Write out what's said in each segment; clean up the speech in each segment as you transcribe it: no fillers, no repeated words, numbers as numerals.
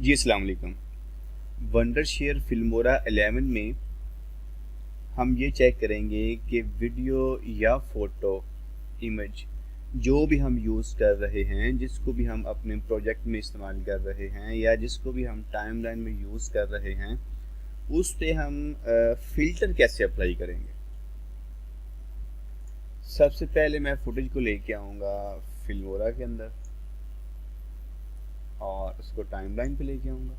जी अस्सलाम वालेकुम। Wondershare Filmora 11 में हम ये चेक करेंगे कि वीडियो या फोटो इमेज जो भी हम यूज़ कर रहे हैं, जिसको भी हम अपने प्रोजेक्ट में इस्तेमाल कर रहे हैं या जिसको भी हम टाइमलाइन में यूज़ कर रहे हैं, उस पे हम फ़िल्टर कैसे अप्लाई करेंगे। सबसे पहले मैं फुटेज को लेके आऊँगा फिल्मोरा के अंदर और उसको टाइमलाइन पे लेके आऊँगा।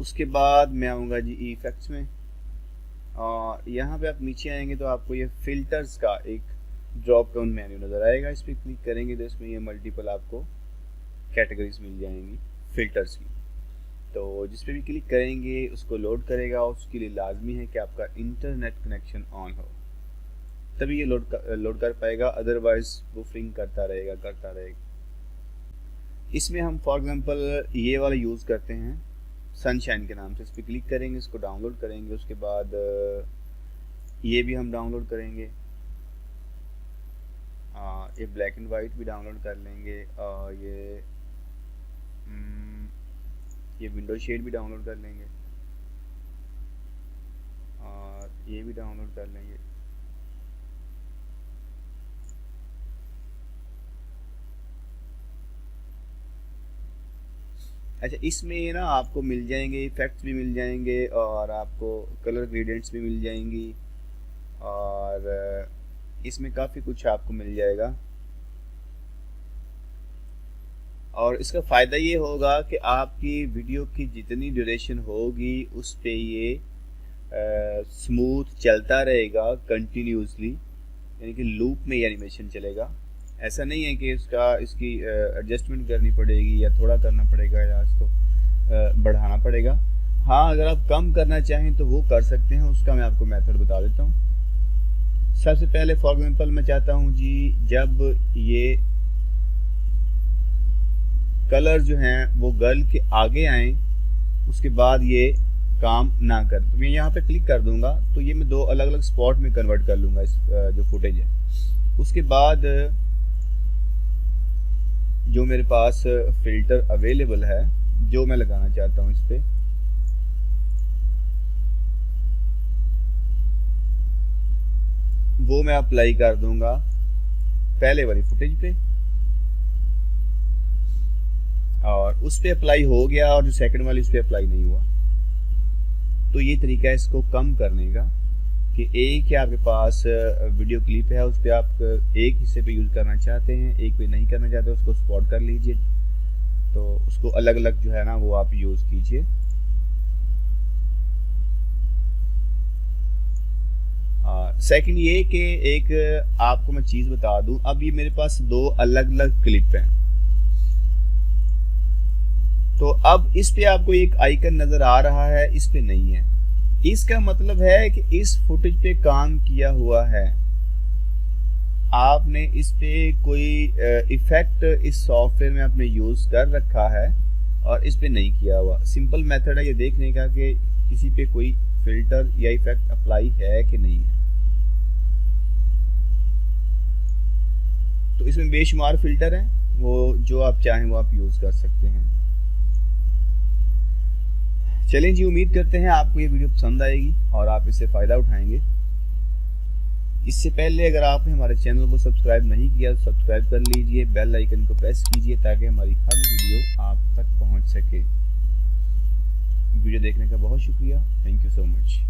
उसके बाद मैं आऊँगा जी इफेक्ट्स में और यहाँ पे आप नीचे आएंगे तो आपको ये फ़िल्टर्स का एक ड्रॉप डाउन मेन्यू नज़र आएगा। इस पर क्लिक करेंगे तो इसमें ये मल्टीपल आपको कैटेगरीज मिल जाएंगी फ़िल्टर्स की। तो जिस पे भी क्लिक करेंगे उसको लोड करेगा और उसके लिए लाजमी है कि आपका इंटरनेट कनेक्शन ऑन हो, तभी ये लोड कर पाएगा, अदरवाइज बुफरिंग करता रहेगा। इसमें हम फॉर एग्जांपल ये वाला यूज़ करते हैं सनशाइन के नाम से। इस पर क्लिक करेंगे, इसको डाउनलोड करेंगे, उसके बाद ये भी हम डाउनलोड करेंगे। ये ब्लैक एंड वाइट भी डाउनलोड कर लेंगे और ये विंडो शेड भी डाउनलोड कर लेंगे और ये भी डाउनलोड कर लेंगे। अच्छा, इसमें ना आपको मिल जाएंगे इफेक्ट्स भी मिल जाएंगे और आपको कलर ग्रेडियंट्स भी मिल जाएंगी और इसमें काफ़ी कुछ आपको मिल जाएगा। और इसका फ़ायदा ये होगा कि आपकी वीडियो की जितनी ड्यूरेशन होगी उस पे ये स्मूथ चलता रहेगा कंटिन्यूसली, यानी कि लूप में ये एनिमेशन चलेगा। ऐसा नहीं है कि इसकी एडजस्टमेंट करनी पड़ेगी या थोड़ा करना पड़ेगा या इसको बढ़ाना पड़ेगा। हाँ, अगर आप कम करना चाहें तो वो कर सकते हैं, उसका मैं आपको मेथड बता देता हूँ। सबसे पहले फॉर एग्जांपल मैं चाहता हूँ जी जब ये कलर जो हैं वो गर्ल के आगे आएँ उसके बाद ये काम ना कर, तो मैं यहाँ पे क्लिक कर दूंगा तो ये मैं दो अलग अलग स्पॉट में कन्वर्ट कर लूँगा इस जो फुटेज है। उसके बाद जो मेरे पास फ़िल्टर अवेलेबल है जो मैं लगाना चाहता हूँ इस पर, वो मैं अप्लाई कर दूंगा पहले वाली फुटेज पे और उस पे अप्लाई हो गया और जो सेकंड वाली उस पे अप्लाई नहीं हुआ। तो ये तरीका है इसको कम करने का कि एक ही आपके पास वीडियो क्लिप है, उस पर आप एक हिस्से पे यूज़ करना चाहते हैं, एक पे नहीं करना चाहते, उसको स्पॉट कर लीजिए, तो उसको अलग अलग जो है ना वो आप यूज़ कीजिए। सेकंड ये कि एक आपको मैं चीज़ बता दूं, अब ये मेरे पास दो अलग अलग क्लिप हैं, तो अब इस पे आपको एक आइकन नज़र आ रहा है, इस पे नहीं है। इसका मतलब है कि इस फुटेज पे काम किया हुआ है, आपने इस पे कोई इफेक्ट इस सॉफ्टवेयर में आपने यूज़ कर रखा है और इस पे नहीं किया हुआ। सिंपल मेथड है ये देखने का कि किसी पे कोई फिल्टर या इफेक्ट अप्लाई है कि नहीं है। तो इसमें बेशुमार फिल्टर हैं, वो जो आप चाहें वो आप यूज़ कर सकते हैं। चलें जी, उम्मीद करते हैं आपको ये वीडियो पसंद आएगी और आप इससे फ़ायदा उठाएंगे। इससे पहले अगर आपने हमारे चैनल को सब्सक्राइब नहीं किया तो सब्सक्राइब कर लीजिए, बेल आइकन को प्रेस कीजिए ताकि हमारी हर वीडियो आप तक पहुंच सके। वीडियो देखने का बहुत शुक्रिया, थैंक यू सो मच।